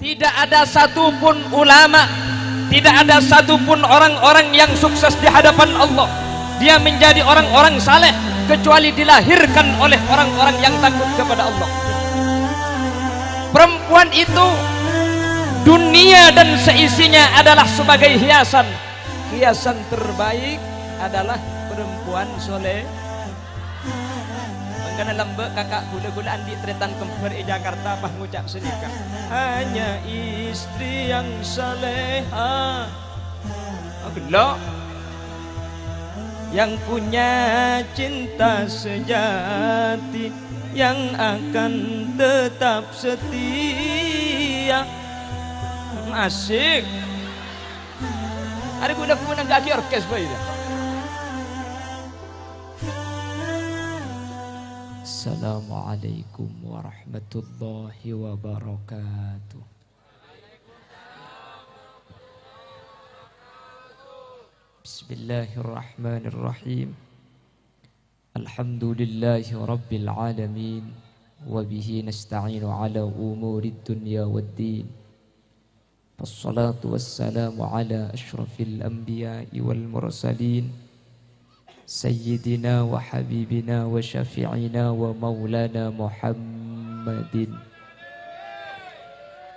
Tidak ada satupun ulama, tidak ada satupun orang-orang yang sukses di hadapan Allah, dia menjadi orang-orang saleh kecuali dilahirkan oleh orang-orang yang takut kepada Allah. Perempuan itu dunia dan seisinya adalah sebagai hiasan. Hiasan terbaik adalah perempuan soleh. Mengenai lembek kakak gula-gula andi tretan kembar di Jakarta bah ngucap senikah. Hanya istri yang saleha, gelok, yang punya cinta sejati, yang akan tetap setia. Asik. Ada guna-guna kaki orkes bayi. Assalamualaikum warahmatullahi wabarakatuh. Bismillahirrahmanirrahim. Alhamdulillahi rabbil alamin. Wabihi nasta'inu ala umurid dunya waddin. Wassalatu wassalamu ala ashrafil anbiya'i wal mursalin. Sayyidina wa habibina wa syafi'ina wa maulana Muhammadin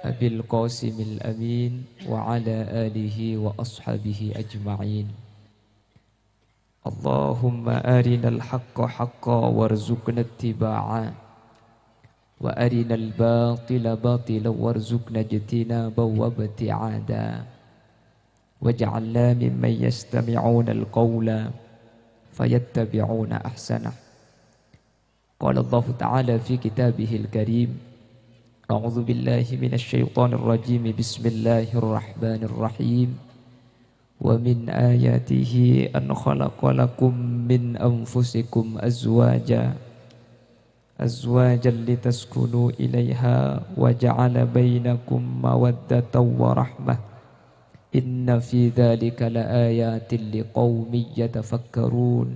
Abil Qasimil Amin wa ala alihi wa ashabihi ajma'in. Allahumma arinal haqqa haqqa warzuqna ittiba'a wa arinal batila batila warzuqna ijtinaba wa ibti'ada waj'alna mimman yastami'una al-qawla fayattabi'una ahsanah. Qala Allah Ta'ala fi kitabihil karim, a'udzu billahi minasy syaithanir rajim, bismillahirrahmanirrahim. Wa min ayatihi an khalaqalakum min anfusikum azwajan litaskunu ilaiha wa ja'ala bainakum mawaddatan wa rahmah. Inna fi dzalika laayatin liqaumin yatafakkarun.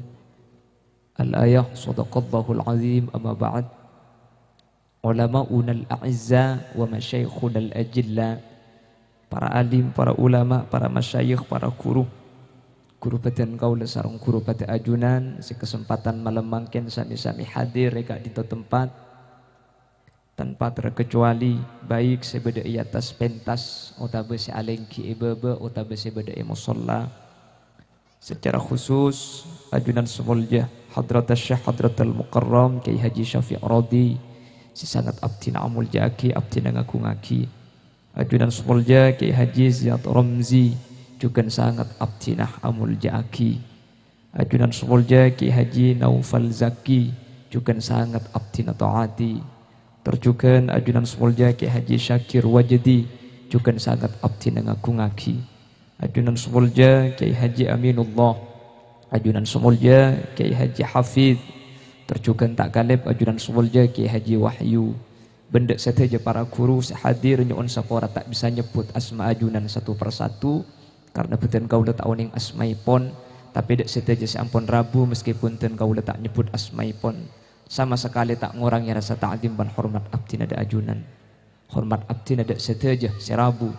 Al-ayah, sadaqallahul azim. Amma ba'd. Ulama'una al-a'izza wa masyayikhuna al-ajilla, para alim, para ulama, para masyayikh, para guru peten kaula sareng guru pete ajunan, si kesempatan malam mangken sami-sami hadir reka di tempat tanpa terkecuali, baik sebeda i atas pentas utabe si alengki ibebe utabe sebeda i musalla. Secara khusus ajunan semulia Hadratus Syekh Hadratul Mukarram Kiai Haji Syafi'i Radi, si sangat abdina amul jaki abdina ngaku ngaki. Ajunan semulia Kiai Haji Ziyad Ramzi juga sangat abdina amul jaki. Ajunan semulia Kiai Haji Naufal Zaki juga sangat abdina taati. Terjukan ajunan semulja Kiai Haji Syakir Wajdi juga sangat abdina ngaku ngaki. Ajunan semulja Kiai Haji Aminullah, ajunan semulja Kiai Haji Hafid, terjukan tak kalib ajunan semulja Kiai Haji Wahyu. Benda saja para guru sehadir nyuun sapora tak bisa nyebut asma ajunan satu persatu karena beten kaula tak oning asmaipon, tapi dek saja seampun Rabu meskipun ten kaula tak nyebut asmaipon, sama sekali tak ngurangi rasa ta'zim dan hormat abdina da ajunan. Hormat abdina da seteja serabu.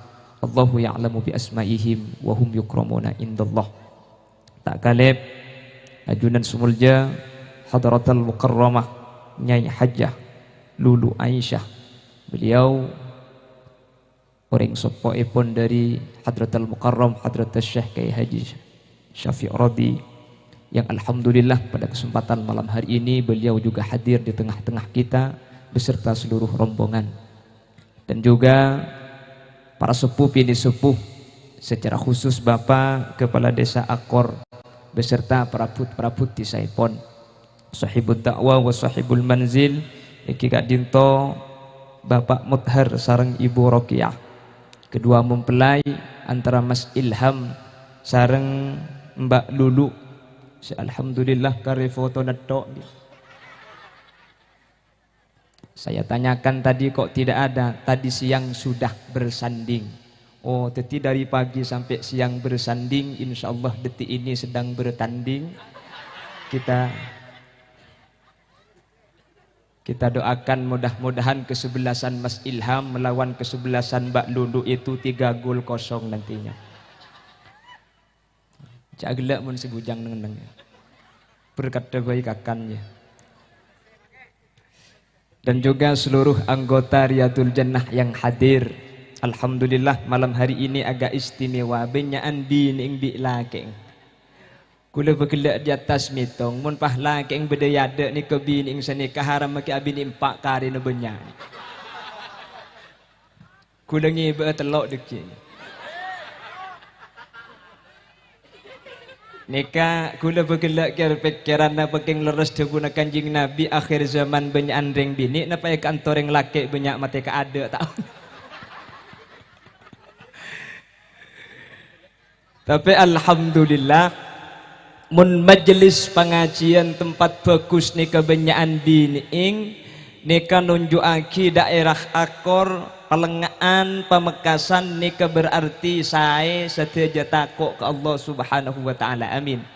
Allahu ya'lamu bi asma'ihim wa hum yukramuna indallah. Tak kalib ajunan semulja Hadratul Mukarramah Nyai Hajjah Lulu Aisyah. Beliau orang sopoipun dari Hadratul Mukarram Hadratus Syekh Kiai Haji Syafi'i Radi, yang alhamdulillah pada kesempatan malam hari ini beliau juga hadir di tengah-tengah kita beserta seluruh rombongan, dan juga para sepuh ini sepuh, secara khusus Bapak Kepala Desa Akor beserta perabot di Saipon, sahibul dakwah wa sahibul manzil iki Kak Dinto, Bapak Mudhar sareng Ibu Rokiah, kedua mempelai antara Mas Ilham sareng Mbak Lulu. Alhamdulillah kare foto netok. Saya tanyakan tadi kok tidak ada, tadi siang sudah bersanding. Oh, teti dari pagi sampai siang bersanding, insya Allah detik ini sedang bertanding. Kita Kita doakan mudah-mudahan kesebelasan Mas Ilham melawan kesebelasan Mbak Lulu itu 3-0 nantinya. Cak gelak mun si bujang neng berkat baik akannya. Dan juga seluruh anggota Riyadul Jannah yang hadir. Alhamdulillah malam hari ini agak istimewa. Benyaan bining bilakeng. Kula bergelak di atas mitong. Mun pahlakeng bedayada ni ke bining sani kaharam maki abin impak kari na benya. Kula ngiba telok deki. Nika kula bergelak kira pikiran na peking leres debu na kanjing Nabi akhir zaman banyak andring bini napa ya kantoreng laki banyak mati ka ada tau. Tapi alhamdulillah mun majelis pengajian tempat bagus nika banyakan biniing nika nunjuaki daerah akor Pelengaan Pamekasan nika berarti saya setia takut ke Allah Subhanahu wa taala. Amin.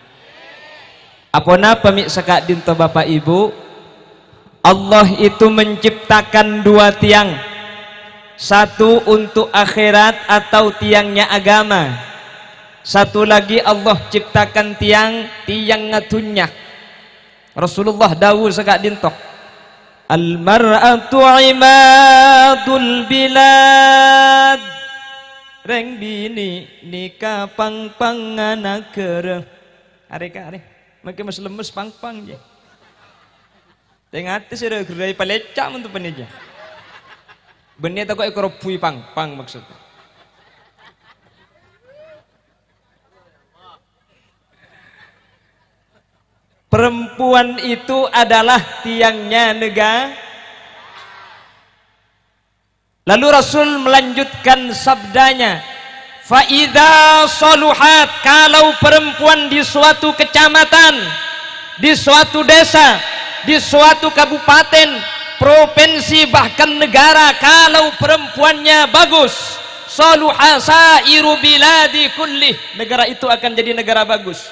Apona pamik sekak dinto Bapak Ibu, Allah itu menciptakan 2 tiang. Satu untuk akhirat atau tiangnya agama. Satu lagi Allah ciptakan tiang ngatunya. Rasulullah dawuh sekak dinto Al-mar'atu imadul bilad. Reng bini nikah pang-pangan negara. Areka are. Mungkin mas lemes pang-pang je. Tengah atas ada gerai palecak untuk penija. Benih tak kau ekor pui pang-pang maksudnya. Perempuan itu adalah tiangnya negara. Lalu Rasul melanjutkan sabdanya, faida soluhat, kalau perempuan di suatu kecamatan, di suatu desa, di suatu kabupaten, provinsi bahkan negara, kalau perempuannya bagus, soluha sairu biladi kullih, negara itu akan jadi negara bagus.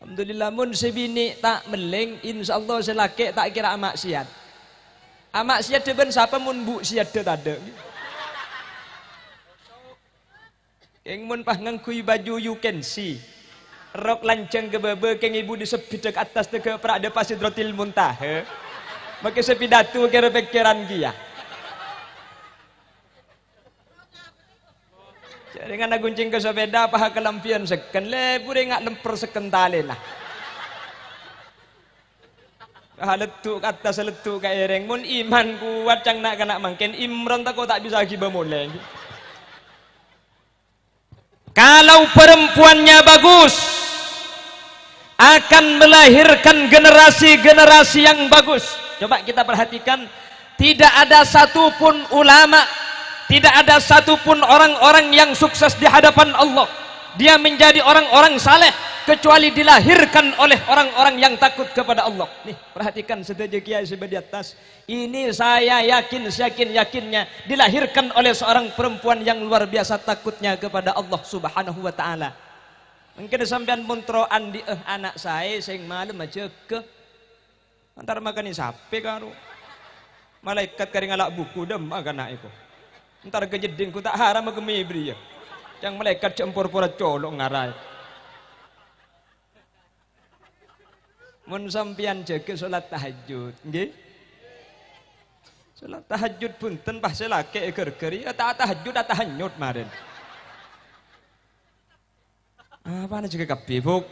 Alhamdulillah mun sebini tak meleng, insyaallah selake tak kira maksiat. Maksiat deben siapa mun bu siat tak ada. Yang mun pah ngangkui baju you can see. Rok lancang ke bebe keng ibu disepit ke atas ke prada Sidratil Muntaha. Maka sepidatu kira pikiran dia. Dengan naguncing ke sepeda paha kelampian seken le pure ngak lemper sekentale lah. Letuk atas letuk ka ereng mun iman kuat cang nak kena mangken Imran tak kau tak bisa giba moleng. Kalau perempuannya bagus akan melahirkan generasi-generasi yang bagus. Coba kita perhatikan, tidak ada satupun ulama, tidak ada satupun orang-orang yang sukses di hadapan Allah, dia menjadi orang-orang saleh kecuali dilahirkan oleh orang-orang yang takut kepada Allah. Nih, perhatikan setuju kiai di atas. Ini saya yakinnya dilahirkan oleh seorang perempuan yang luar biasa takutnya kepada Allah Subhanahu wa taala. Mungkin sampean montroan di anak saya sing malam aja ke antar makan sapi karo malaikat kari ngalak buku dem anak itu. Entar kejeding ku tak haram ke mibri ya. Yang malaikat campur pura colok ngarai. Mun sampean jaga salat tahajud, nggih? Salat tahajud punten pas selake ger-ger ya tak tahajud tak tahanyut maren. Apa juga kabeh, Buk?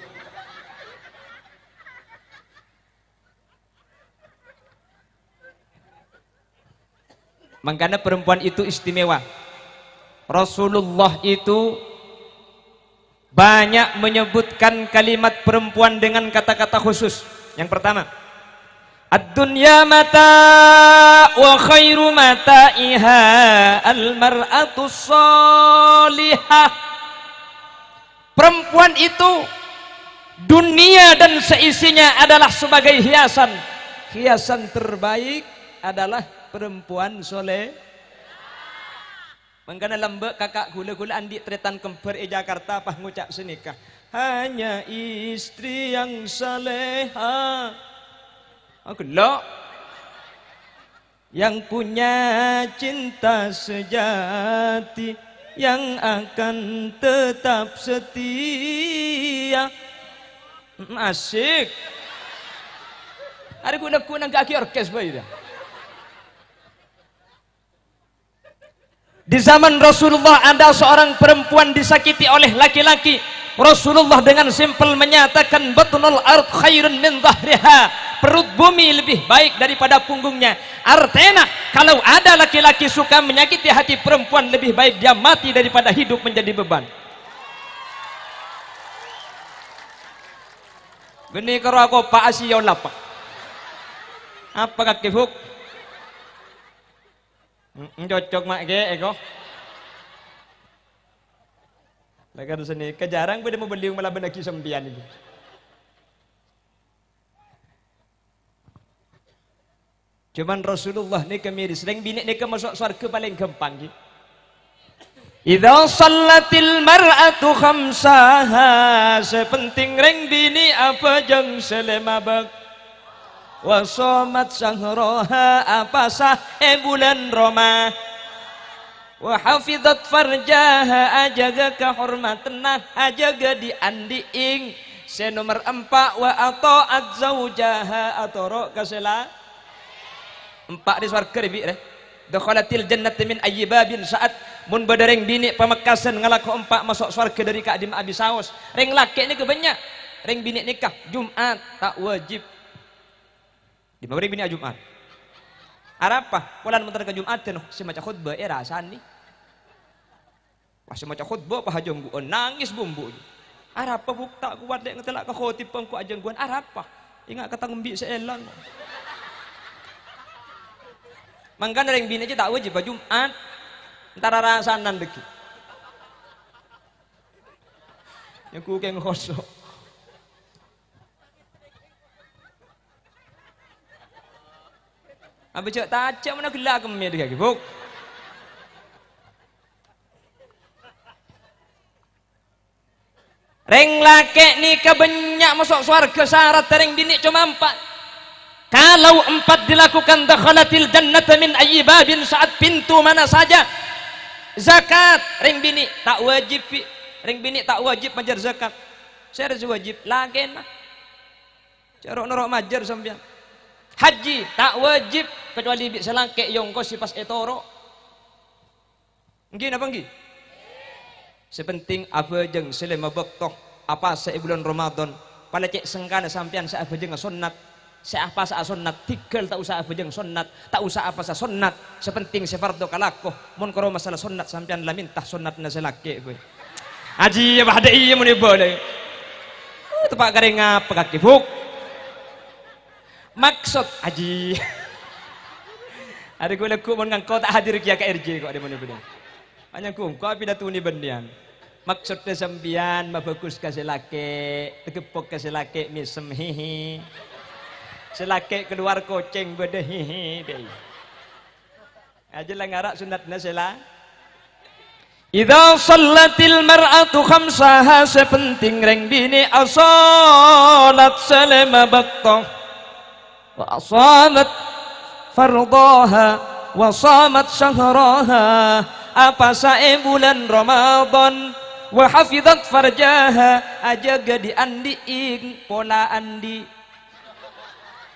Makanya perempuan itu istimewa. Rasulullah itu banyak menyebutkan kalimat perempuan dengan kata-kata khusus. Yang pertama, ad-dunya mata wa khairu mata'iha al-mar'atu sholihah. Perempuan itu dunia dan seisinya adalah sebagai hiasan. Hiasan terbaik adalah perempuan soleh. Mengkana lembek kakak gula-gula andi tretan kemper Jakarta apa ngucap senikah. Hanya istri yang saleha Aku lo yang punya cinta sejati yang akan tetap setia. Asik. Ada guna-guna kaki orkes bayi dah. Di zaman Rasulullah ada seorang perempuan disakiti oleh laki-laki. Rasulullah dengan simpel menyatakan batnul ard khairun min dhahriha, perut bumi lebih baik daripada punggungnya. Artinya kalau ada laki-laki suka menyakiti hati perempuan, lebih baik dia mati daripada hidup menjadi beban. Gini karo aku Pak Asiyo lapak. Apa kaki huk? Cocok mak ge ego. Lagar seni kejarang pada mau beli malah benda kisempian itu. Cuman Rasulullah ni kemiri sering bini ni ke masuk surga paling gampang gitu. Idza shallatil mar'atu khamsaha, sepenting reng bini apa jeng selemabak. Wa shamat syahraha, apa sah bulan Roma. Wa hafizat farjaha, ajaga kehormatan ajaga diandiing. Se nomor 4 wa ata'at zaujaha, atoro kasela 4 di surga bi deh. Dakhalatil jannati min ayyi babin, saat mun badareng bini pamekasan ngalaku 4 masuk surga dari Ka'dim Abi Saus. Reng laki ni kebanyak, reng bini nikah Jumat tak wajib. Di mabari bini Jumat. Arapa pulan mutar ke Jumat teh si maca khutbah rasan ni. Pas maca khutbah pa hajong guon nangis bumbu. Arapa bukta kuat dek ngetelak ka khotib pangku ajeng guon arapa. Ingat kata ngembi seelang. Mangkan reng bini aja tak wajib pa Jumat. Antara rasanan deki. Yang ku keng khosok. Apa cak tajam mana gelak kemir dia buk. Reng laki ni kebanyak masuk surga syarat reng bini cuma 4. Kalau 4 dilakukan dakhalatil jannata min ayyi babin, saat pintu mana saja. Zakat reng bini tak wajib, reng bini tak wajib majar zakat. Saya harus wajib lagi nah. Carok norok majar sampean. Haji tak wajib kecuali bisa langke yang kau sipas etoro. Nggih napa nggih? Sepenting apa jeng selama bektoh apa sebulan Ramadan pada cek sengkana sampean sa apa jeng sunnat, sa apa sa sunnat tigel tak usah apa jeng sunnat, tak usah apa sa sunnat, sepenting se fardu kalakoh mun karo masalah sunnat sampean la mintah sunnatna selake kowe. Haji apa ada iya mun boleh. Tepak gareng apa kaki buk. Maksud haji ada gue laku mengangkau tak hadir kia ke RJ kok ada mana-mana hanya kau pidato ni bendian maksudnya sambian bagus kasih laki tegepok kasih laki misem hihi selaki keluar koceng beda hihi deh aja lah ngarak sunatnya sela. Idza shallatil mar'atu khamsaha, sepenting reng bini asalat salama baqtah wa asamat fardaha wa samat syahraha, apa sae bulan Ramadan wa hafizat farjaha, ajaga diandiing pola andi.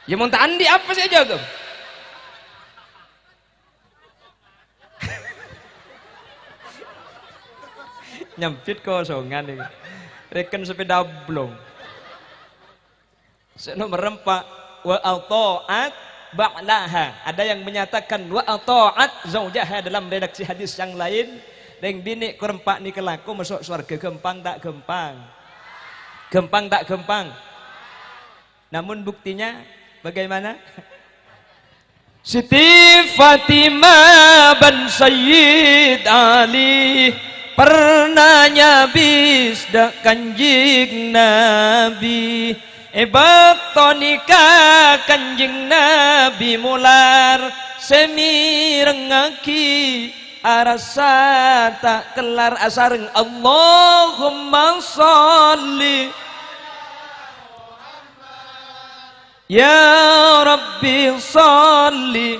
Ya mun tak andi apa sih jaga? Nyempit kosongan ini. Reken sepeda blong. Nomor 4 wa ata'at ba'laha. Ada yang menyatakan wa ata'at zaujaha dalam redaksi hadis yang lain. Reng bini kerempak ni kelaku masuk surga gempang tak gempang? Gempang tak gempang? Namun buktinya bagaimana? Siti Fatimah ban Sayyid Ali pernah nyabis dak kanjing Nabi. Baktonika kanjeng Nabi mular semirengaki arasa tak kelar asareng Allahumma sholli Ya Rabbi sholli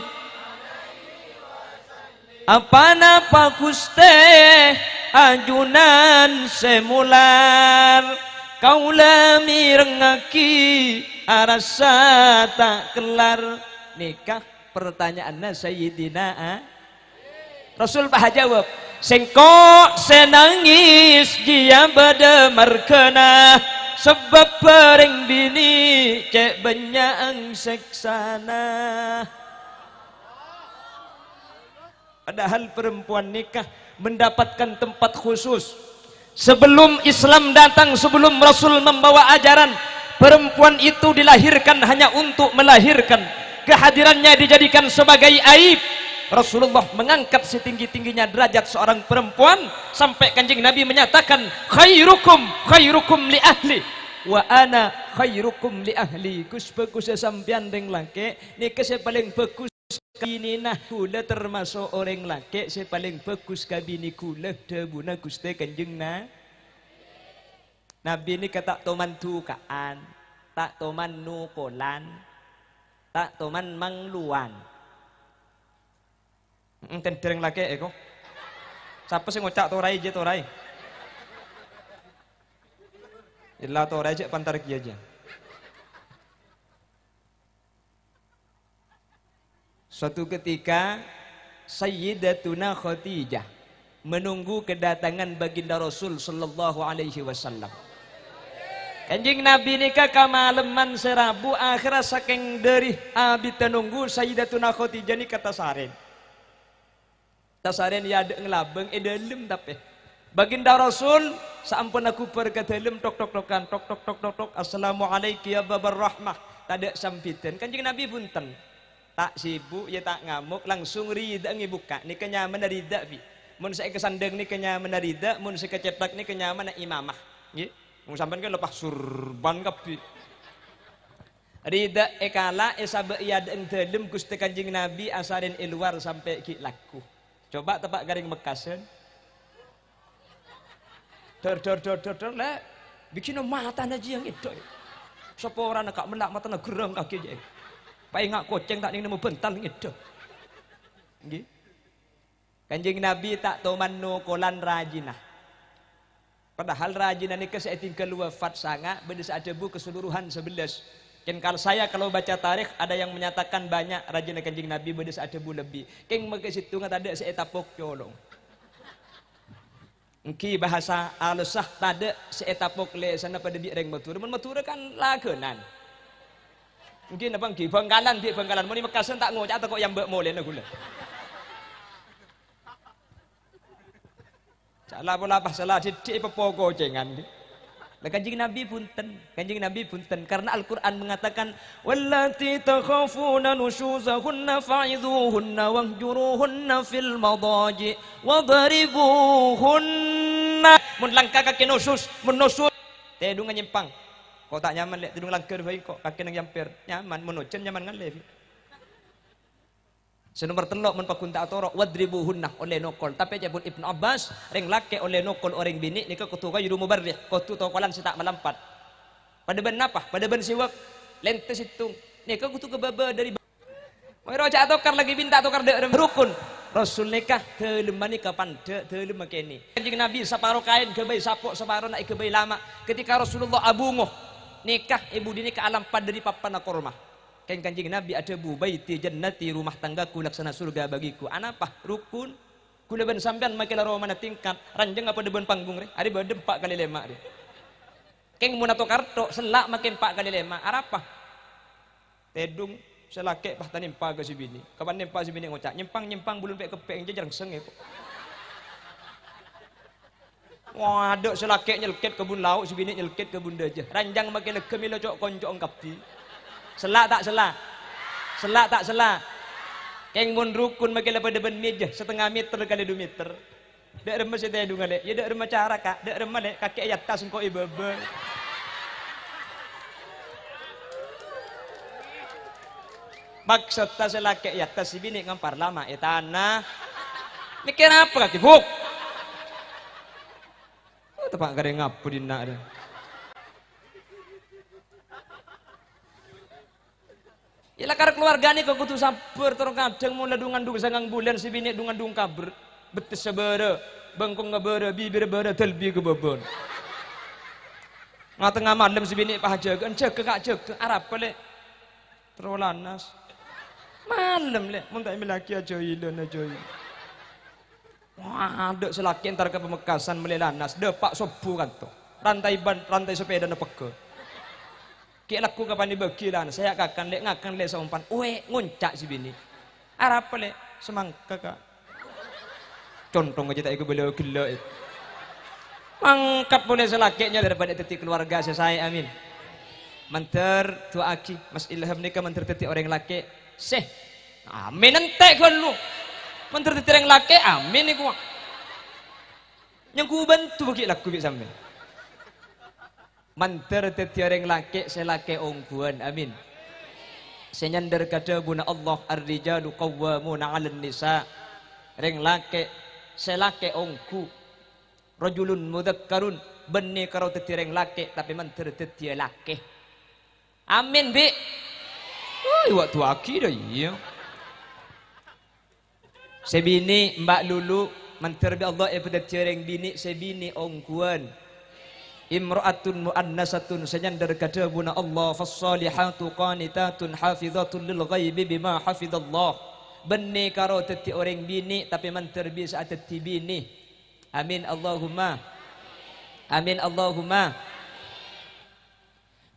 apa napa Guste ajunan semular kaula mirengaki arasa tak kelar nikah pertanyaannya Sayyidina Rasul bah jawab sengkok senangis dia bade markena sebab bareng bini cek banyak seksana. Padahal perempuan nikah mendapatkan tempat khusus. Sebelum Islam datang, sebelum Rasul membawa ajaran, perempuan itu dilahirkan hanya untuk melahirkan. Kehadirannya dijadikan sebagai aib. Rasulullah mengangkat setinggi-tingginya derajat seorang perempuan sampai Kanjeng Nabi menyatakan khairukum li ahli wa ana khairukum li ahli. Kus bagus sampean deng laki nikah saya paling bagus kabini nah kula termasuk orang laki saya paling bagus kabini kula debuna Gusti Kanjeng Nabi ini kata toman tukaan tak toman nukolan tak toman mangluan enten dereng laki eko siapa sih ngocak torai je torai illa torai je pantar ki aja. Suatu ketika Sayyidatuna Khadijah menunggu kedatangan baginda Rasul sallallahu alaihi wasallam. Kanjeng Nabi nikah kamaleman serabu akhirnya saking dari abi tenunggu Sayyidatuna Khadijah ni kata saren. Tasaren ya ada ngelabeng dalem tapi baginda Rasul sampun aku pergi dalem tok-tok-tokan tok-tok-tok assalamualaikum ya babar rahmah tak sampitan Kanjeng Nabi punten tak sibuk ya tak ngamuk langsung rida ngibuka ni kenyaman rida fi mun saya kesandeng ni kenyaman rida mun saya keceplak ni kenyaman imamah nggih mun sampean kan lepas surban kapi rida ekala esabe iya dalem Gusti Kanjeng Nabi asarin luar sampai ki laku coba tepak garing mekasen dor le bikin mata naji yang itu sapa ora nak melak mata gereng kaki je pai ngak koceng tak ning nemu bental ngedho nggih Kanjeng Nabi tak toman no kolan rajinah padahal rajinah ni kesetinggal wafat sanga bedes adebu keseluruhan 11 ken kalau saya kalau baca tarikh ada yang menyatakan banyak rajinah Kanjeng Nabi bedes adebu lebih keng make situ ngat ada seetapok colong engki bahasa alusah tade seetapok le sana pada di reng matur mun matur kan lagenan mungkin apa nggih Bangkalan mun Mekasen tak ngocak kok yang mbek molen gula salah pola salah didik pepo gocengan lah Kanjeng Nabi punten karena Al-Qur'an mengatakan wallati takhafuna nushuzahunna fa'idhuhunna wahjuruhunna fil madaji wadribuhunna mun langkah kaki nusus mun nusus tedung nyimpang kok tak nyaman lek tidung langker bae kok kaki nang yampir nyaman menujen nyaman ngan levi senomor telok mun pakunta atoro wadribuhunna oleh nokol tapi jabul Ibnu Abbas ring lake oleh nokol orang bini nika kutu yudu mubarrih kutu tokolan sitak melampat pada ben apa pada ben siwak lentes hitung nika kutu kebaba dari mau roja atokar lagi binta atokar de rukun Rasul nikah telem nikah pande telem makeni Kanjeng Nabi saparo kain kebai sapok saparo nak kebai lama ketika Rasulullah abunguh nikah ibu dini ke alam pada dari papan korma kan Kanjeng Nabi ada bu baiti jannati rumah tanggaku laksana surga bagiku anapa rukun kula ben sampean makilah romana tingkat ranjeng apa deben panggung re ari badem 4 kali 5 re keng mun ato karto selak makin 4 kali 5 arapa tedung selake pah tanimpa ke si bini kapan nimpa si bini ngocak nyempang bulun pek kepek jarang senge kok waduh selake nyelket kebun lauk si bini nyelket kebun dajah ranjang makin legem lo cok konco engkapti selak tak selak keng mun rukun makin pada ben meja setengah meter kali 2 meter dek remes saya tedung ale ya dek remah cara kak dek remah dek kaki ayat tas engko ibebe maksud tas selake ya tas si bini ngampar lama tanah mikir apa kaki buk tepak gareng ngapu dina ada Ila karo keluargane kok kudu sabar terus kadang mulai dungan dung sangang bulan si bini dungan dung kabar betes sebere bengkong ngebere bibir bere telbi kebebon ngatengah malam si bini pah jaga kak jaga arab le terus lanas malam le mun tak laki aja ilan aja wah ada selaki entar ke Pemekasan melelanas depak sobu kan tuh rantai sepeda na peke ki laku kapan dibagi lan saya ngakan le saumpan nguncak si bini arab le semangka kak contong aja tak beliau gila itu mangkat boleh selakinya daripada teti keluarga saya amin manter tua aki mas ilham nikah manter teti orang laki seh amin entek kan lu manter teti orang laki amin nih gua yang ku bantu bagi laku bi sampe manter teti orang laki selaki ongguan amin senyandar kada buna Allah ar-rijalu qawwamuna 'alan nisa reng laki selaki ongku rajulun mudakkarun benne karo teti reng laki tapi manter teti laki amin bi waktu aki dah iya sebini mbak lulu manter bi Allah teti reng bini sebini ongkuan imra'atun mu'annasatun senyandar kadabuna Allah fassalihatu qanitatun hafizatun lil ghaibi bima hafizallah benne karo teti orang bini tapi manter bi saat teti bini amin Allahumma amin Allahumma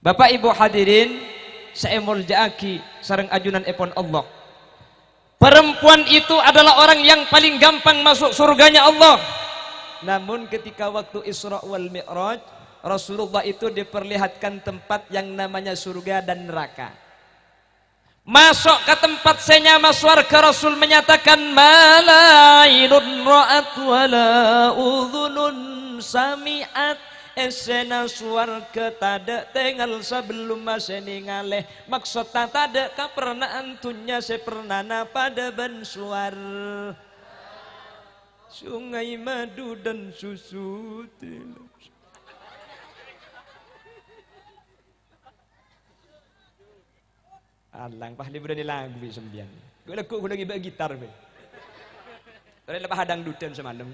Bapak Ibu hadirin saya muljaaki sareng ajunan epon Allah perempuan itu adalah orang yang paling gampang masuk surganya Allah namun ketika waktu Isra wal Mi'raj Rasulullah itu diperlihatkan tempat yang namanya surga dan neraka. Masuk ke tempat senyama surga Rasul menyatakan malainun ra'at wala udhunun sami'at esena surga tada tinggal sebelum masih ningaleh maksud tada ka pernah antunya sepernana pada bensuar sungai madu dan susu alang pah berani lagu bi sembian. Gue lagu gue lagi bagi gitar be. Tadi lepas hadang dutan semalam.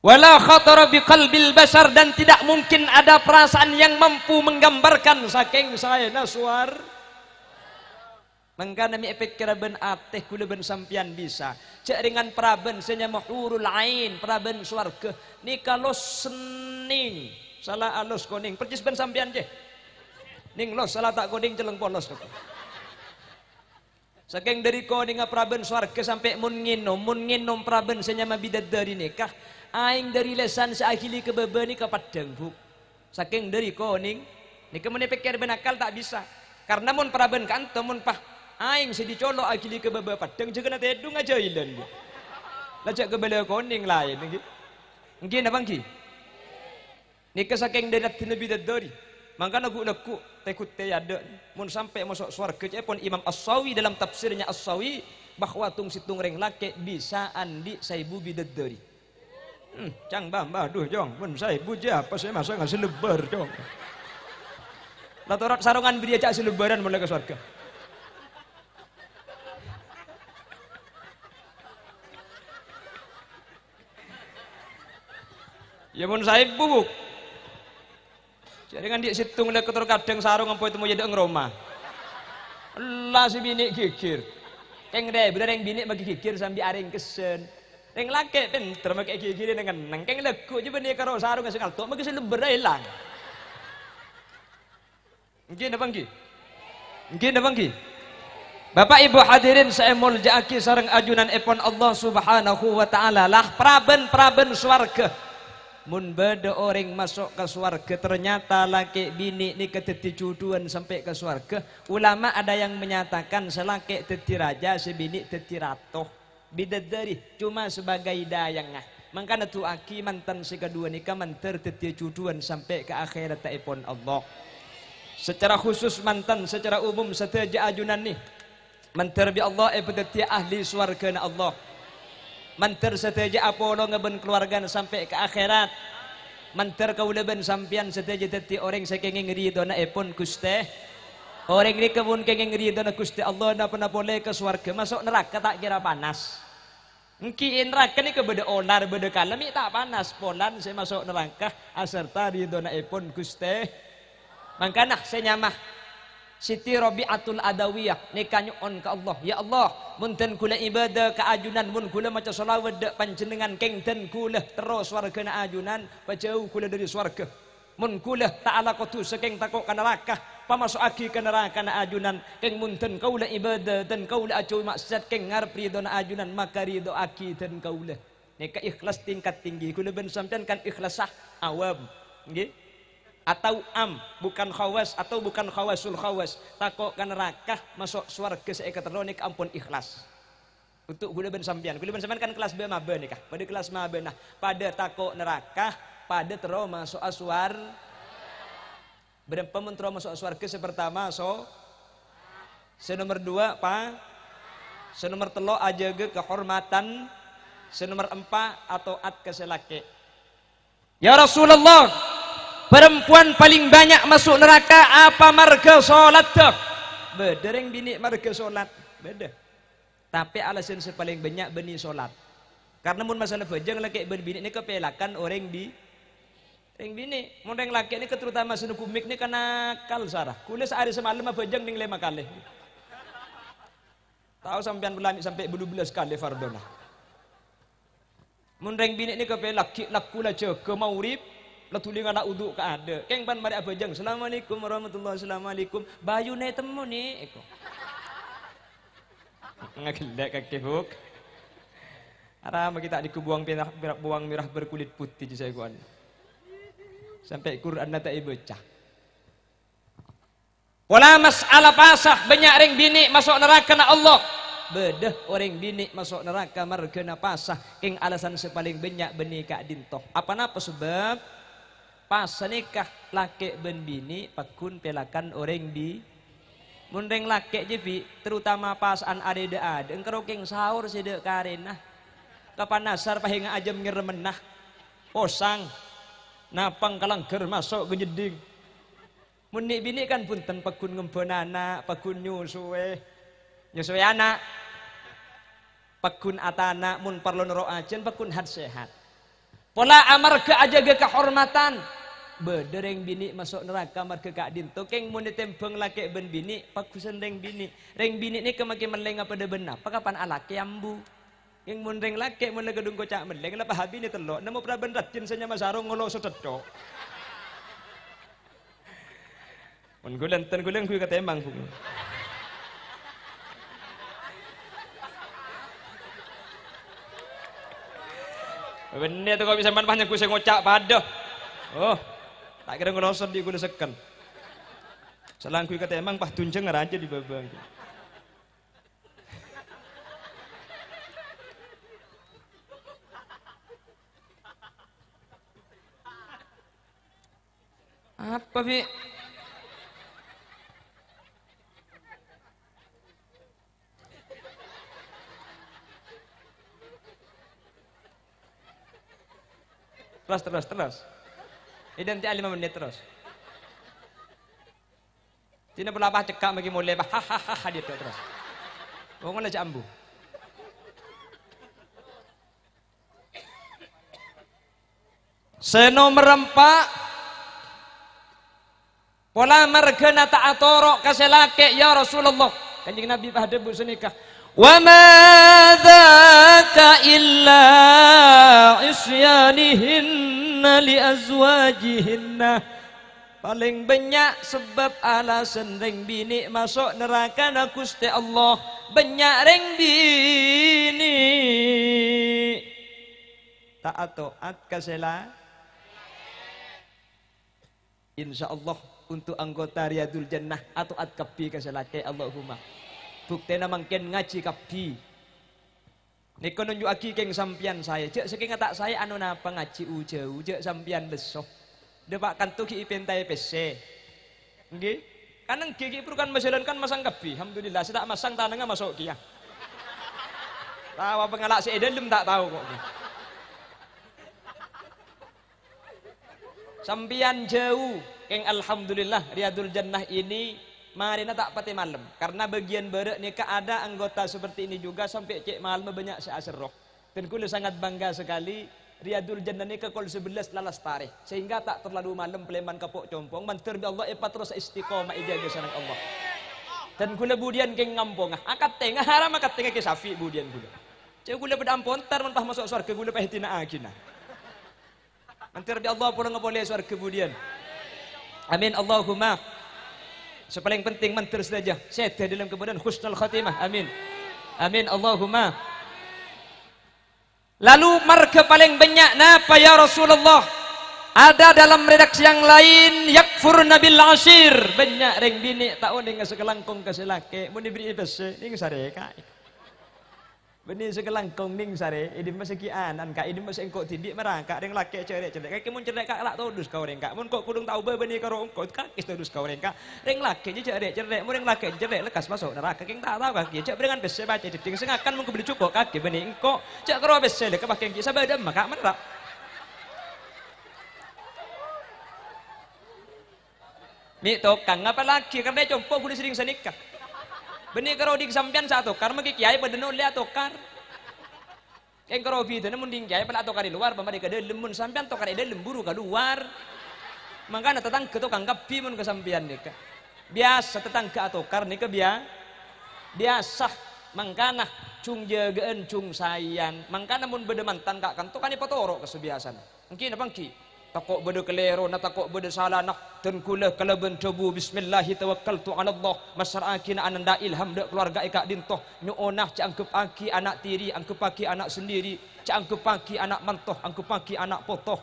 Wala khatara bi qalbil bashar dan tidak mungkin ada perasaan yang mampu menggambarkan saking saya naswar. Mangkana mi epek keraben ateh kula ben sampian bisa. Cek ringan praben senya mahurul ain praben swarga. Ni kalau sening salah alus koning percis ben sampian je. Ning los salah tak koding celeng polos kata. Saking dari koding praben swarga sampai mun nginom praben senyama bidadari nikah aing dari lesan seakhili ke bebani ke padang buk. Saking dari koding nikah mun pikir benakal tak bisa. Karena mun praben kan temun pah aing sedi colok akhili ke bebe padang jeung na tedung aja ilan. Lajak ke bele koding lain nggih. Nggih napa nggih? Nikah saking dari tina bidadari. Maka lagu tekut ada mun sampai masuk surga pun Imam As-Sawi dalam tafsirnya As-Sawi bahwa tung situng reng lake bisa andi saibu bidadari cang bambah duh jong mun saibu ja apa saya masa nggak selebar jong latorat sarungan beri aja selebaran mulai ke surga ya mun saibu jadi kan dia situng lek kadang sarung ampo itu mau jadi ngroma. Allah si bini gigir. Keng deh bener yang bini bagi gigir sambil aring kesen. Yang laki pinter make gigir dengan neng. Keng legu aja bini karo sarung ngasih kaltok magi seleber hilang. Mungkin apa nggih? Mungkin apa nggih? Bapak Ibu hadirin saya muljaaki sareng ajunan epon Allah Subhanahu wa taala lah praben swarga. Mun beda orang masuk ke surga ternyata laki bini ni keteti juduan sampai ke surga ulama ada yang menyatakan selaki teti raja sebini teti ratoh bidadari cuma sebagai dayangah mangkana tu aki mantan si kedua nikah mantar teti juduan sampai ke akhirat taipun Allah secara khusus mantan secara umum setaja ajunan ni mantar bi Allah teti ahli surga na Allah manter seteja Apollo ngeben keluarga sampai ke akhirat manter kaula ben sampian seteja teti orang saking ridona epon Gusti Orang ini kebun kenging ridho na Gusti Allah napa boleh ke swarga masuk neraka tak kira panas. Engki neraka ni kebeda onar beda kalem tak panas polan saya masuk neraka aserta ridho na ipun Gusti. Mangkana saya nyamah Siti Rabi'atul Adawiyah nikah nyuon ke Allah. Ya Allah, munten kula ibadah ke ajunan mun kula maca selawat dak panjenengan kengten kula terus warga na ajunan pajauh kula dari swarga. Mun kula ta'ala qatu saking takok ka neraka pamasuk aki ka neraka na ajunan keng munten kaula ibadah dan kaula acu maksud keng ngarep ridho na ajunan maka ridho aki dan kaula. Nikah ikhlas tingkat tinggi kula ben sampean kan ikhlas awam. Nggih. Atau bukan khawas atau bukan khawasul khawas takok ke neraka masuk swarga saya keteronik ampun ikhlas untuk gula ben sampean kan kelas B maba nikah pada kelas maba nah pada takok neraka pada terus masuk aswar berapa mentro masuk swarga sepertama so senomor 2 pa senomor 3 ajaga kehormatan senomor 4 atau at keselake ya Rasulullah. Perempuan paling banyak masuk neraka apa marga sholat tuh? Beda yang bini marga sholat, beda. Tapi alasan paling banyak bini sholat. Karena mun masalah bejeng laki bini ini kepelakan orang bini. Mun yang laki ini terutama sunu kumik ini kena kal sarah. Kula sehari semalam bejeng ning 5 kali. Tahu sampean belami sampai 12 kali fardona. Mun yang bini ini kepelaki lakula jaga maurib. Latuli ngana uduk ka ada. Keng pan mari abajang. Assalamualaikum warahmatullahi wabarakatuh. Bayu ne temu ni eko. Ngagelek kake buk. Ara kita dikubuang buang merah berkulit putih di saya kuan. Sampai Quran nata baca. Wala mas'ala pasah banyak ring bini masuk neraka na Allah. Bedah orang bini masuk neraka marga na pasah. Keng alasan sepaling banyak beni ka dintoh. Apa napa sebab pas nikah laki ben bini pakun pelakan orang di mundeng laki jepi terutama pas an ada engkau keng sahur sedek karena kapan nasar pahinga aja ngeremenah osang napang kalangger masuk gejeding munik bini kan punten pakun ngempon anak pakun nyusue anak pakun atana mun parlo nero ajen pakun had sehat pola amar ke aja ke kehormatan bedereng bini masuk neraka marga kak dinto keng mun ditembeng laki ben bini pakusen reng bini ini kemaki meleng apa de benar pakapan alaki ambu keng mun reng laki mun gedung kocak meleng lapa habi ni telok nemu pra ben rajin senya masarong ngolo sedecok mun gulen ten gulen kuy katembang pung bener tuh kalau bisa banyak ku saya ngocak pada oh tak kira ngerosot di gula sekan selangkui kata emang pah tunjeng ngeraja di babang apa bi terus identik 5 menit terus tidak perlu apa cekak bagi mulai hahaha dia terus ngomong aja ambu senomor 4 pola margana ta'atorok kaselake ya Rasulullah kanjeng Nabi pada bu senikah wa ma dzaka illa isyanihinna li azwajihinna paling banyak sebab alasan ring bini masuk neraka na Gusti Allah banyak ring bini taat kasela insyaallah untuk anggota Riyadul Jannah atau at kapi kaselake Allahumma bukti mangken ngaji kapi niko nunjuk aki keng sampian saya cek saking tak saya anu napa ngaji ujau cek sampian besok depak kantu ki ipentai PC nggih kaneng gigi kan masalan kan masang kapi alhamdulillah saya tak masang tanengnya masuk kia tahu pengalak si edelem tak tahu kok sampian jauh keng alhamdulillah Riyadul Jannah ini mari na tak pati malam. Karena bagian barat ni ada anggota seperti ini juga sampai cek malam banyak seasar roh. Dan kula sangat bangga sekali Riyadul Jannah ni ke kol 11 lalas tarikh. Sehingga tak terlalu malam peleman kapok compong. Mantir bi Allah terus istiqomah ijaga sanang Allah. Dan kula budian keng ngampong akat tengah haram akat tengah ke safi budian kula. Cek kula bedampon tar mentah masuk surga kula pahitina akina. Mantir bi Allah pulang boleh surga budian. Amin Allahumma. Sepaling penting mantir saja. Sehat dalam kemudian husnul khatimah. Amin. Amin Allahumma. Lalu marga paling banyak napa ya Rasulullah? Ada dalam redaksi yang lain yakfurna bil ashir. Banyak reng bini tahu dengan sekelangkong keselake mun diberi bese ning sare ka. Beni sekelangkong ning sare idi masih kianan ka idi masih engko tindik merangkak reng lake cerek-cerek kaki mun cerek ka lak todus kau reng ka mun kok kudung tahu beni karo engko kakis todus kau reng ka reng lake cerek-cerek mun reng lake cerek lekas masuk neraka king tak tahu kaki cek dengan bese baca diding sengakan mun beli cukup kaki beni engko cek karo bese le ka pakai ki sabada maka merak. Mi tokang apa lagi karena compo kudu sering senikah. Benih karo di sampean satu karena maki kiai pada nol lihat tokar. Yang karo bi namun ding kiai pada tokar di luar pamari ka dalam mun sampean tokar di dalam buru ka luar. Mangkana tetangga tokang kapi mun ke sampean nika. Biasa tetangga tokar nika biasa mangkana cung jagaan cung sayan. Mangkana mun bede mantan kak kan tokani patoro kesebiasan. Mungkin apa ki? Takok beda kelero na takok beda salah nak dan kula kalaban tabu bismillahi tawakkaltu ala Allah masyarakat ananda ilham dak keluarga ika dintoh nyuonah ca angkep aki anak tiri angkep aki anak sendiri ca angkep aki anak mantoh angkep aki anak potoh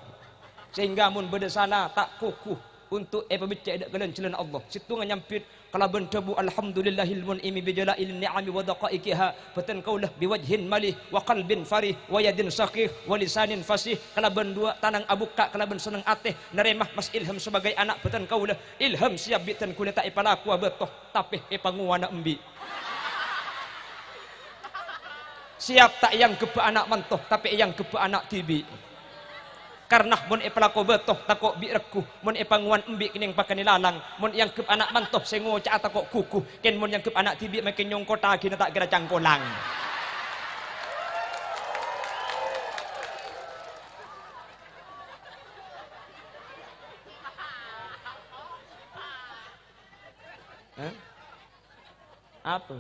sehingga mun beda salah tak kukuh untuk pabicak dak kalian jalan Allah situ nyampit kalaban tabu alhamdulillahil mun'imi bijalail ni'ami wa daqaiqiha batan kaulah biwajhin malih wa qalbin farih wa yadin saqih wa lisanin fasih kalaban dua tanang abuka kalaban seneng ateh neremah mas ilham sebagai anak batan kaulah ilham siap bitan kula tak ipalaku betoh tapi panguana embi siap tak yang gebe anak mantoh tapi yang gebe anak tibi karena mun ipalako betoh takok bireku mun ipanguan embi kining pakani lalang mun yang kep anak mantoh sengo ca takok kuku ken mun yang kep anak tibi makin nyong kota gina tak kira cangkolang apa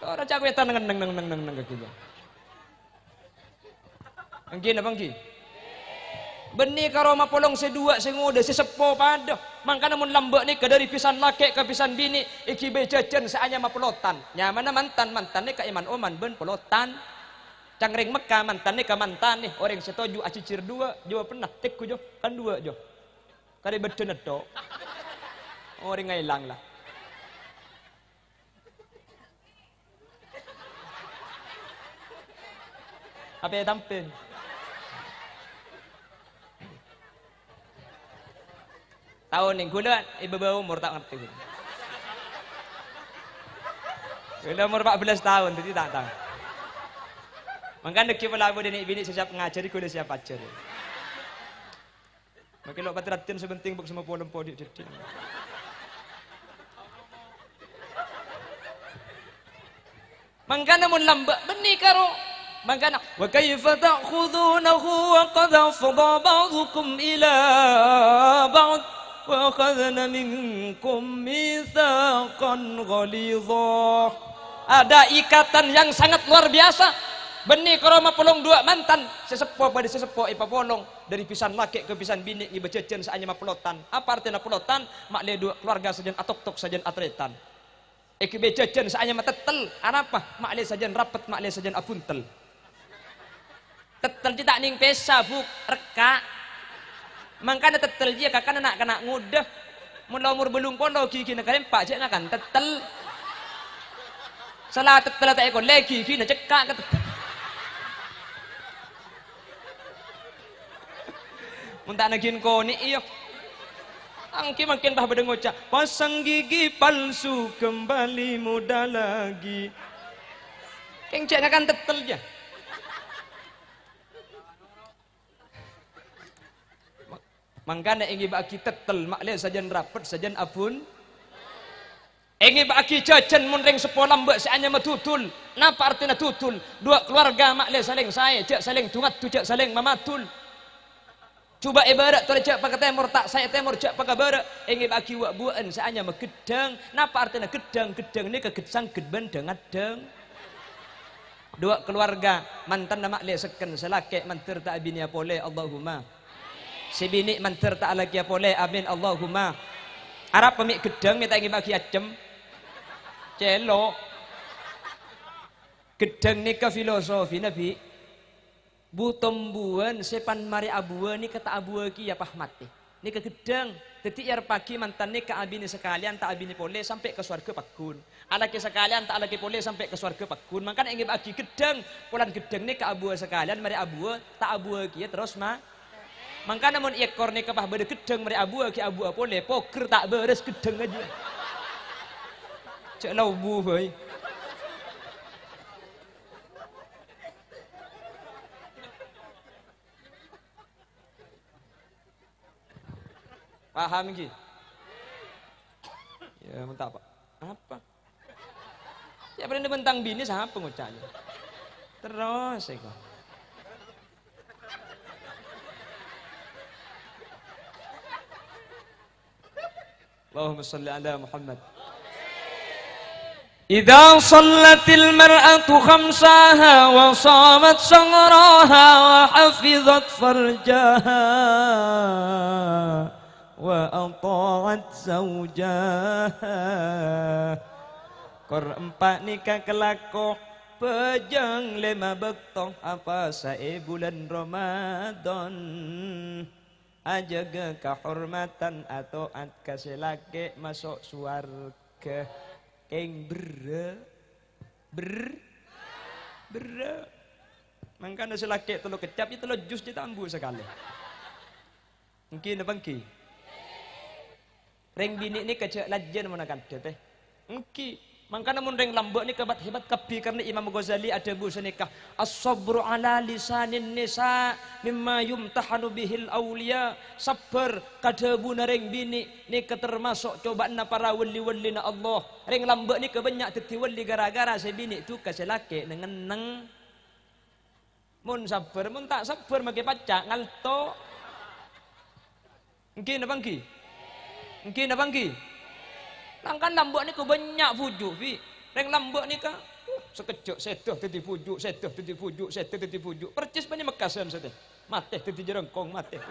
ora cakwetan neng gitu Angkin apa angkin? Benih karo mapolong sedua sengoda sesepo pada. Mangkana mun lambak ni ke dari pisan laki ke pisan bini iki bejajan saanya mapelotan. Nyamana mantan ni ka iman oman ben pelotan. Cangring Mekah mantan ni ka mantan ni orang setuju acicir dua jua pernah tek ku jo kan dua jo. Kare bedenet do. Orang ngailang lah. Apa yang tampil? Tahun yang gula ibu bau umur tak ngerti gula umur 14 tahun jadi tak tahu makanya kepala aku dan bini siap ngajari gula siap ajar makin lo patratian sebenting buk semua polem podi jadi makanya mun lambak benih karo makanya wa kaifa ta'khudunahu wa qad afdha ba'dukum ila ba'd wa akhadna minkum mitsaqan ghalidha ada ikatan yang sangat luar biasa benih karo mapolong dua mantan sesepo pada sesepo ipapolong dari pisan laki ke pisan bini ibajajan saanya mapelotan apa artinya pelotan mak le dua keluarga sajen atok-tok sajen atretan iki bejajan saanya matetel apa mak le sajen rapet mak le sajen apuntel tetel tak ning pesa buk reka mangkana tetel dia kakak nak kena ngudah mun umur belum pondok gigi nak rempak je ngakan tetel salah tetel tak ekor lagi gigi nak cekak ke mun tak nagin ko ni iyo angki makin bah berdengocak pasang gigi palsu kembali muda lagi keng cek ngakan tetel je Mangkana ingi baki tetel mak le sajan rapet sajan apun. Ingi baki jajan mun ring sepolam mbak seanya matutul. Napa artinya tutul? Dua keluarga mak le saling saya, jak saling tungat tu jak saling mamatul. Coba ibarat tu jak pakai temur tak saya temur jak pakai barak. Ingi baki wak buan seanya megedang. Napa artinya gedang? Gedang ni kegetsang gedban dengan deng. Dua keluarga mantan nama le seken selake mantir tak bini apole Allahumma. Si bini mantir tak lagi apole amin Allahumma. Arab pemik gedang minta ingi bagi acem. Celo. Gedang ni ke filosofi Nabi. Butombuan sepan mari abuan ni kata abuan ki ya pahmati. Ni ke gedang. Teti yar pagi mantan ni ke abini sekalian tak abini pole sampai ke swarga pakun. Alaki sekalian tak alaki pole sampai ke swarga pakun. Makanya ingi bagi gedang. Pulan gedang ni ke abuan sekalian mari abuan tak abuan ki ya terus mah. Mangka namun ekor ni kapah beda gedeng mari abu ki abu apole poker tak beres gedeng aja. Cek lau bu heuy. Paham ki? Ya mentah apa? Apa? Ya berani bentang bini siapa ngucapnya? Terus eko. اللهم صل على محمد إذا صلت المرأة خمسها وصامت شهرها وحفظت فرجها وأطاعت زوجها Kor empat nikah kelakok pejang lima bektong apa sae bulan Ramadan ajaga kehormatan atau at kaselake masuk suarga keng ber mangkana selake telo kecap itu lo jus ditambu sekali mungkin apa ki reng bini ni kecak lajen menakan teh mungkin mangkana mun reng lambek ni kebat hebat kapi karena Imam Ghazali ada busa nikah as-sabru ala lisanin nisa mimma yumtahanu bihil awliya sabar kadebuna reng bini ni termasuk cobaan para wali-wali na Allah reng lambek ni kebanyak teti wali gara-gara si bini tu kaselake nengeneng mun sabar mun tak sabar make pacak ngalto mungkin apa ngki mungkin apa ngki Langkan lambuk ni ke banyak pujuk fi. Reng lambuk ni ke sekejap sedah tadi pujuk, sedah tadi pujuk, sedah tadi pujuk. Percis banyak mekasan seteh. Mateh tadi jerengkong, mateh.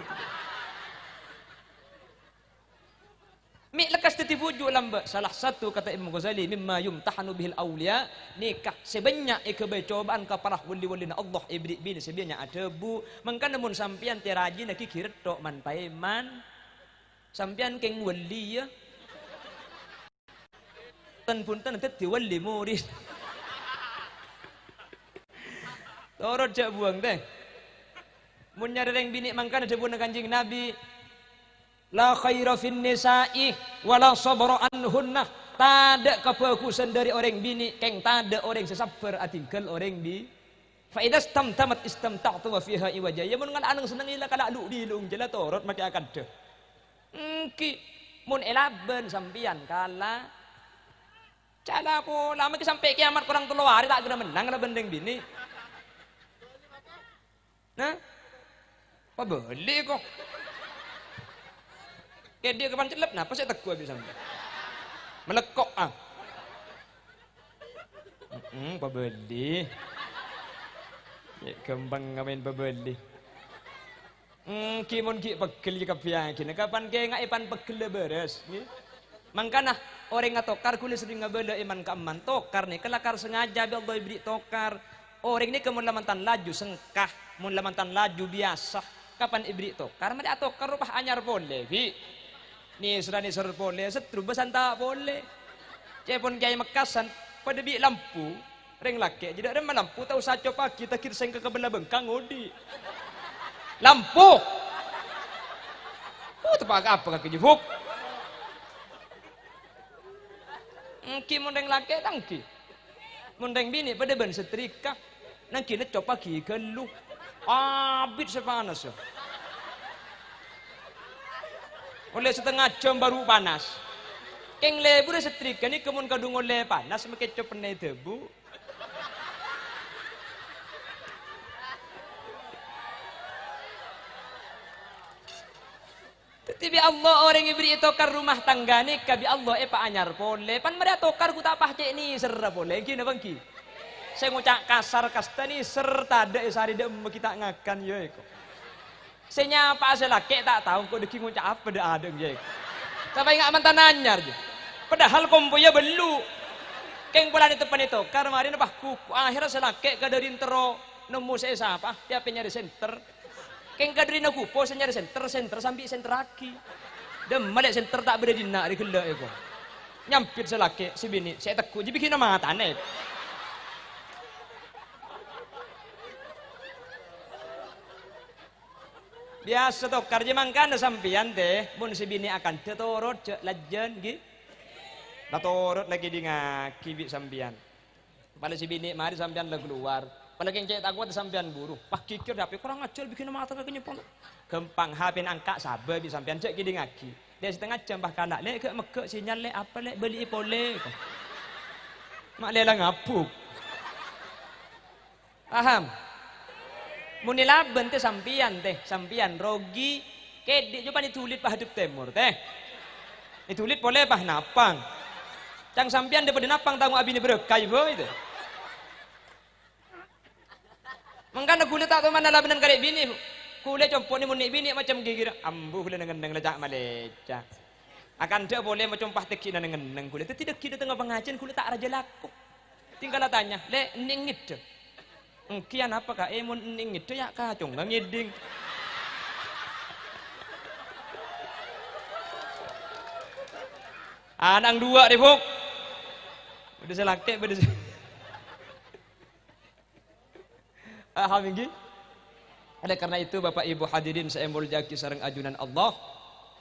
Mik lekas tadi pujuk lambuk. Salah satu kata Imam Ghazali mimma yumtahanu bihil awliya nikah sebanyak ikebe cobaan ka para wali-wali Allah ibrik bin sebenarnya ada bu. Mangkan namun sampian teraji nak kikir tok man paiman. Sampian keng wali ya. Punten tadi wali murid. Torot jak buang teh. Mun nyari reng bini mangkana debuna Kanjeng Nabi. La khaira fin nisa'i wala sabra anhunna. Tada kebagusan dari orang bini, keng tada orang sesabar atingkel orang bi. Fa idza istamtamat istamta'tu wa fiha iwaja. Ya mun ngan aneng seneng ila kala lu dilung jela torot make akad deh. Ki mun elaben sampian kala Cala po, lama ke sampai kiamat kurang 3 hari tak kena menang lah bendeng bini. Nah, apa boleh kok? Kayak dia kapan celep, napa saya teguh habis sampai? Melekok ah. Apa boleh? Ya kembang ngamen apa boleh? Kimun ki pegel juga biakin. Kapan kayak nggak ipan pegel beres? Mangkana orang ngatokar kulis sering ngabela iman keaman tokar nih kelakar sengaja Allah beri tokar orang ini kemun lamantan laju sengkah mun lamantan laju biasa kapan ibri tokar mari atokar rupah anyar boleh bi nih sudah nih sur boleh setru besan tak boleh cepon kiai mekasan pada bi lampu ring laki jadi ada lampu tahu saco pagi tak kira sengke kebelah bengkang odi lampu tepak apa kaki jebuk Ki mundeng laki tangki, mundeng bini pada ben setrika, nangki net coba ki gelu, abit sepanas ya. oleh setengah jam baru panas. Keng lebu udah setrika nih kemun kadung oleh panas makecop penai debu. Tetapi Allah orang yang beri tokar rumah tangga nih kabi Allah pak anyar pole pan mereka tokar ku tak pahce ni serra pole gini bangki. Saya ngucap kasar kasta nih serta ada sehari dek kita ngakan yo eko. Saya nyapa saya laki tak tahu kok deki ngucap apa dah ada yo. Sampai nggak mantan anyar je. Padahal komponya belu. Keng pulang di depan itu kemarin apa kuku akhirnya saya laki ke dari intero nemu saya siapa dia nyari center. Keng kadri na kupo saya nyari center sambil center lagi. Dem malek center tak berada di nak di gelak eko. Nyampit saya laki si bini saya tekuk je bikin nama tanah. Biasa tuh kerja mangkana sampian teh mun si bini akan tetorot cek lajen gitu. Natorot lagi di ngaki bi sampian. Pada si bini mari sampian lah keluar. Pada yang cek takut sampian buru. Pak kikir tapi kurang ajar bikin mata kaki nyepong. Gempang hapin angka sabar bi sampian cek gini ngaki. Dia setengah jam bahkan nak lek meke sinyal lek apa lek beli pole. Mak lela ngapuk. Paham? Munilaben teh sampian rogi kedik coba ditulit pak hadap timur teh ditulit boleh pak napang cang sampian daripada napang tamu abini berkai boy itu mengkana kulit tak tahu mana labenan karek bini kulit compok ni munik bini macam gigir ambuh kulit ngendeng lecak maleca akan dia boleh macam pah teki dan ngendeng kulit tidak kita tengah pengajian kulit tak raja laku tinggal tanya le ningit deh kian apa kak mun ning itu ya kacung ngiding anang dua deh buk udah selake udah alhamdulillah oleh karena itu bapak ibu hadirin saya muljaki sareng ajunan Allah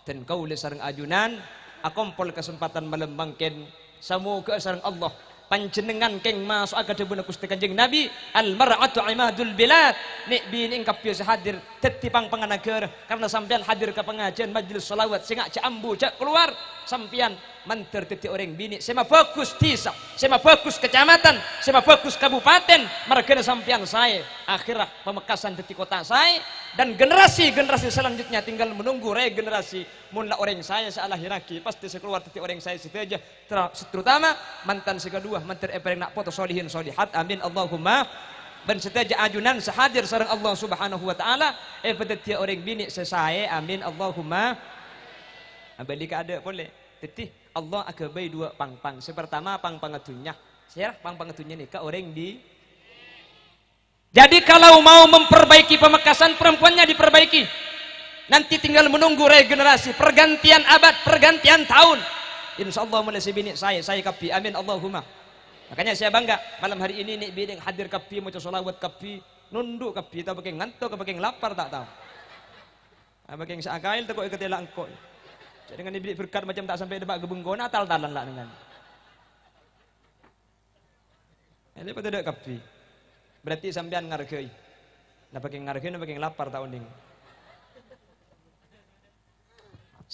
dan kau le sareng ajunan akompol kesempatan melembangkan semoga sareng Allah panjenengan keng masuk agak debuna Gusti Kanjeng Nabi al mar'atu imadul bilad nek bini engkap biasa hadir tetipang panganagara karena sampean hadir ke pengajian majelis selawat sing cak ambu cak keluar sampean manter titi orang bini sema bagus desa sema bagus kecamatan sema bagus kabupaten margana sampean saya akhirah pemekasan titi kota saya dan generasi selanjutnya tinggal menunggu regenerasi munlah orang saya salah hiraki pasti sekeluar titi orang saya situ aja terutama mantan kedua mantan epereng nak foto solihin solihat amin Allahumma dan setiap ajunan sehadir sareng Allah subhanahu wa ta'ala pada tiap orang bini sesai amin Allahumma abadika ada boleh tetih Allah akan bagi dua pang-pang sepertama pang-pang atunya saya pang-pang atunya nih ke orang di jadi kalau mau memperbaiki pemekasan perempuannya diperbaiki nanti tinggal menunggu regenerasi pergantian abad pergantian tahun insya Allah mulai si bini saya kapi amin Allahumma makanya saya bangga malam hari ini nih bini hadir kapi mau sholawat kapi nunduk kapi tak pakai ngantuk tak pakai lapar tak tahu pakai seakail tak kok ikut elak engkau jadi dengan diberi berkat macam tak sampai debat gebunggona tal-talan lah dengan ini pada tidak kapi berarti sampean ngargai nak pakai ngargai nak pakai lapar tahun ini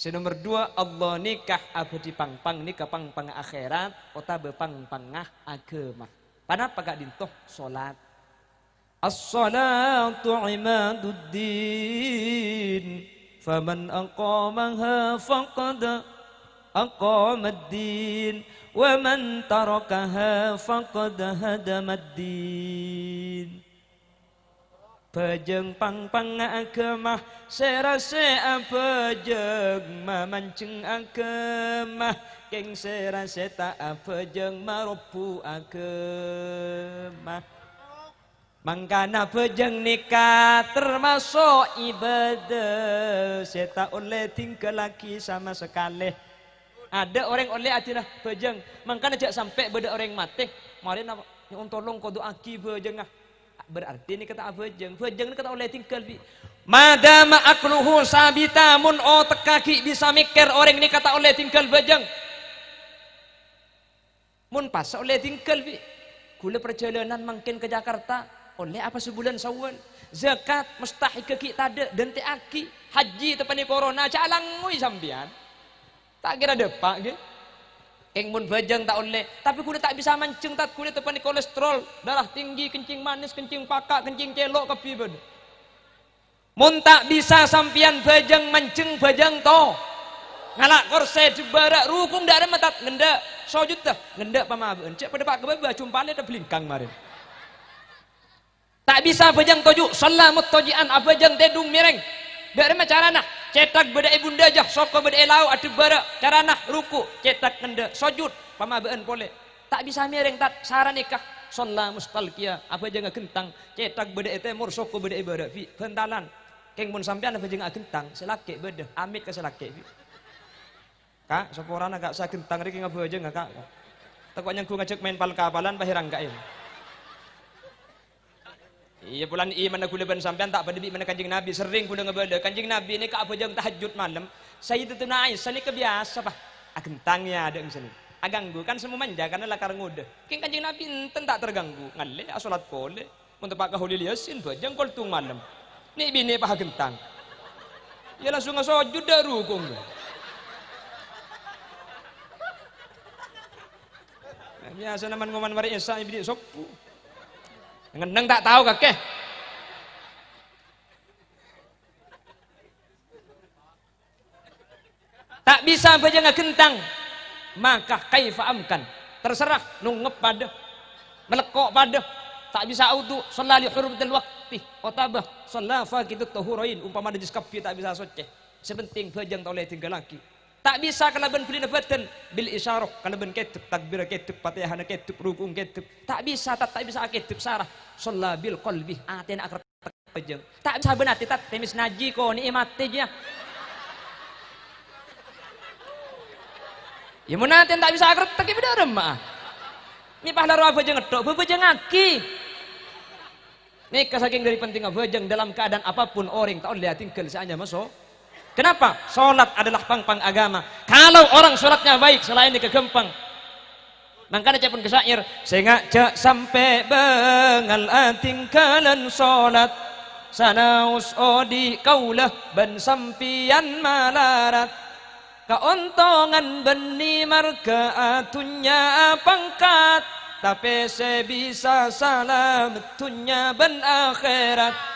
nomor 2 Allah nikah abadi pang-pang nikah pang-pang akhirat kota bepang-pangah agama pada gak dintoh salat as-salatu imaduddin faman aqamaha faqad aqamaddin wa man tarakaha faqad hadamaddin pejeng pang-pang agama serase pejeng mamanceng agama keng serase tak pejeng maropu agama mangkana pejeng nikah termasuk ibadah seta oleh tinggal lagi sama sekali ada orang oleh atina pejeng mangkana jak sampai beda orang mati mari apa yang tolong kodo aki pejeng berarti ini kata abajeng ini kata oleh tinggal madama akluhu sabitamun otak kaki bisa mikir orang ini kata oleh tinggal bajeng mun pas oleh tinggal gula perjalanan makin ke Jakarta oleh apa sebulan Syawal. Zakat mustahil ke kita ada dan aki. Haji tepani corona calang ngui sambian. Tak kira depak ge. Keng mun bajang tak oleh, tapi kuda tak bisa mancing tak kuda tepani kolesterol, darah tinggi, kencing manis, kencing pakak, kencing celok kepi bed. Mun tak bisa sampian bajang mancing bajang to. Ngalak korse jebara rukung dak ada metat ngenda sojud dah ngenda pamabeun cek pada pak kebaba cumpane da blingkang marin. Tak bisa bajang toju salamut tojian abajang tedung mireng. Dak ada carana cetak beda ibunda jah soko beda lau adu bara carana ruku cetak ngenda sojud pamabeun pole. Tak bisa mireng tak saran nikah shalla mustalqiya abajang gentang cetak beda temur soko beda ibada fi bentalan. Keng mun sampean abajang gentang selake beda amit ke selake fi. Kak, seporana gak sa gentang riki ngabajang kak. Takoknya ku ngajak main pal-kapalan pahirang gak iya bulan mana kuleban sampean tak pada bi mana Kanjeng Nabi sering kuda ngebada Kanjeng Nabi ini ke apa jang tahajud malam saya itu naik sani kebiasa pak agentangnya ada di sini aganggu kan semua manja karena lakar nguda king Kanjeng Nabi enten tak terganggu ngalle asolat pole untuk pak kahulil yasin bajang koltung malam ni bini pak agentang ya langsung ngasojud dah rukung biasa naman ngoman mari esa ibni sopu ngendeng tak tahu kakek. Tak bisa baca ngegentang. Maka kaifa amkan. Terserah nungep pada. Melekok pada. Tak bisa audu. Sholali hurmatil waqti. Otabah. Sholah fakitut tahurain. Umpama najis kapi tak bisa soceh. Sepenting bajang tak boleh tinggal lagi. Tak bisa kalaban beli nabatan bil isyarah kalaban ketep takbir ketep fatihah ketep rukung ketep tak bisa tak bisa ketep sarah shalla bil qalbi aten akrat pejeng tak bisa benati tak temis naji ko ni imatnya ya munaten tak bisa akrat tak beda remah ni pahala apa jeung edok bebejeng aki ni saking dari penting bejeng dalam keadaan apapun orang tak oleh tinggal saja masuk. Kenapa? Sholat adalah pang-pang agama. Kalau orang sholatnya baik, selain dikegempang. Makanya cepun kesair, sengaja sampai bengal atingkalan sholat. Sanaus odi kaulah ban sampian malarat. Keuntungan beni marga atunya pangkat. Tapi sebisa salamet tunya ben akhirat.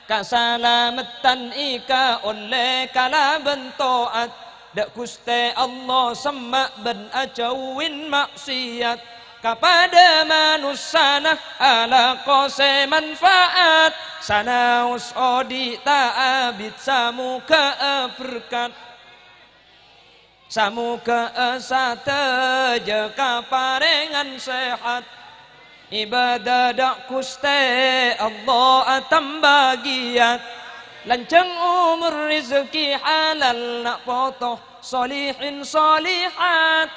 Kasalamatan ika oleh kala bentoat dak kuste Allah semak ben acawin maksiat kepada manusia ala kose manfaat sanaus odi ta'abid samuka berkat samuka asata jaka parengan sehat ibadah dak kuste Allah atam bagiat lanceng umur rezeki halal nak potoh solihin solihat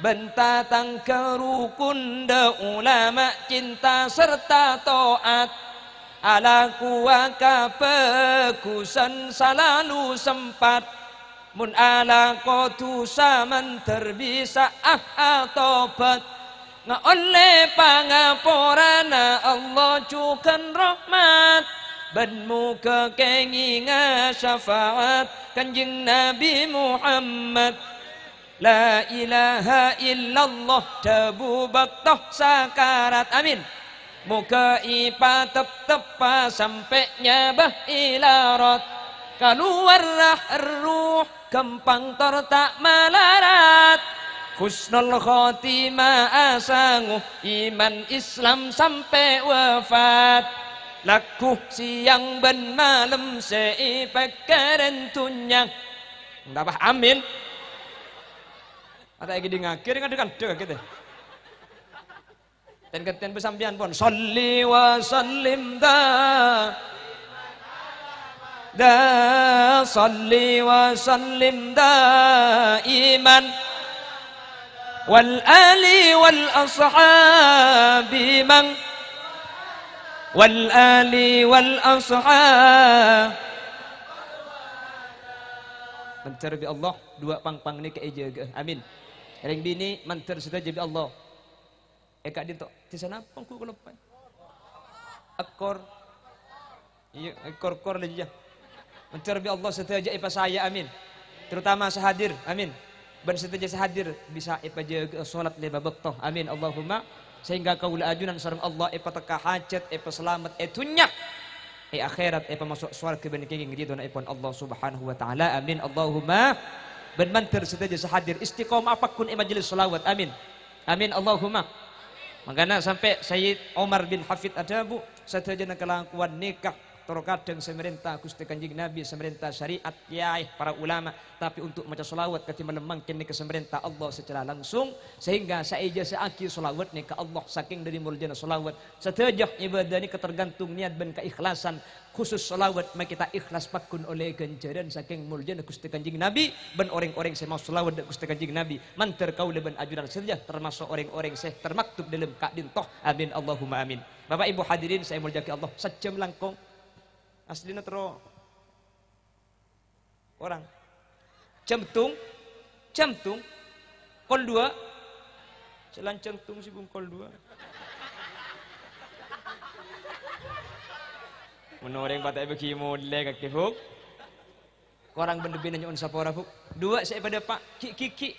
bentatang kerukun da ulama cinta serta taat ala kuaka pekusan selalu sempat mun ala kotu saman terbisa tobat nga oleh pangaporana Allah cukan rahmat ban muka kenginga syafaat Kanjeng Nabi Muhammad la ilaha illallah tabu baktah sakarat amin muka ipa tepa sampai nyabah ilarat keluar ruh kempang tak malarat husnul khotimah asangu iman Islam sampai wafat laku siang ben malam seipekaren tunyang ndapah amin ada lagi di ngakir kan gitu dan keten pesampian pun sholli wa sallim sholli wa sallim iman wal ali wal ashabi man wal ali wal ashab mantar bi Allah dua pang-pang ni keejaga amin ring bini mantar sudah jadi Allah kak dinto di sana pangku kelepai aku kor. Iya, kor lagi ya. Menterbi Allah setaja ipa saya amin. Terutama sehadir amin. Ben setaja sehadir bisa ipa jaga salat lima bektoh amin Allahumma. Sehingga kaula ajunan sareng Allah ipa teka hajat ipa selamat etunya. Akhirat ipa masuk surga ben kenging ridho na ipon Allah Subhanahu wa taala amin Allahumma. Ben manter setaja sehadir istiqomah apapun majelis selawat amin. Amin Allahumma. Makanya sampai Sayyid Omar bin Hafid ada bu setaja na kelakuan nikah terkadang semerintah Gusti Kanjeng Nabi semerintah syariat kiai para ulama tapi untuk maca selawat kati melemangkan ni ke semerintah Allah secara langsung sehingga saeja seaki selawat ni ke Allah saking dari muljana selawat setajah ibadah ni ketergantung niat ben keikhlasan khusus selawat mak kita ikhlas pakun oleh ganjaran saking muljana Gusti Kanjeng Nabi ben orang-orang saya mau selawat Gusti Kanjeng Nabi manter kaula ben ajudan saja termasuk orang-orang saya termaktub dalam kadin toh amin Allahumma amin. Bapak Ibu hadirin saya muljaki Allah sejam langkung aslinya terus orang centung kol 2 jalan centung si bung kol 2 menoreng patai bagi mulai kaki huk orang benda-benda nyon sapora huk 2 saya pada pak kiki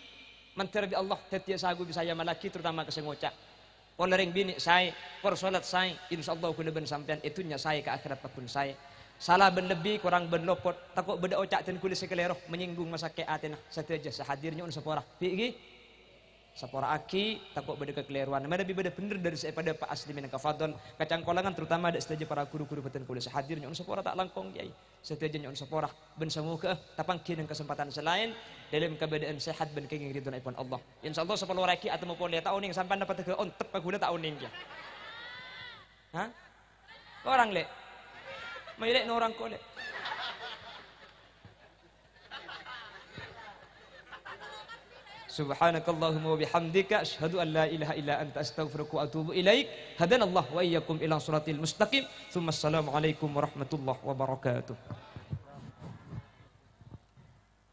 manter di Allah tetia sagu bisa ya malaki terutama kesengocak polereng bini saya por salat saya insyaallah kudu ben sampean itunya saya ke akhirat pun saya salah ben lebih kurang ben lopot takut beda ocak ten kulis sekeleroh menyinggung masake atenah sateja sahadirnya on sapora pigi sapora aki takut beda kekeliruan mana lebih beda bener dari saya pada Pak Asli minang kafadol kacang kolangan terutama ada sateja para guru-guru peten kulis sahadirnya on sapora tak langkong kiai satejanya on sapora ben samuka tapang kinang kesempatan selain dalam keadaan sehat ben kenging ridwan ipon Allah insyaallah sepuluh raki atau mau polia tahun yang sampai dapat ke on tep paguna tahun yang hah orang le Mayilek na orang ko ulit. Subhanakallahumma wa bihamdika asyhadu an la ilaha illa anta astaghfiruka wa atubu ilaik. Hadanallah wa iyyakum ila shiratil mustaqim. Tsumma assalamu alaikum warahmatullahi wabarakatuh.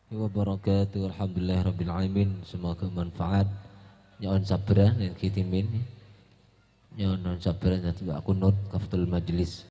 Wabarakatuh. Alhamdulillah rabbil alamin. Semoga manfaat. Nyaon sabra dan kitimin. Nyaon sabra dan kunut kaftul majlis.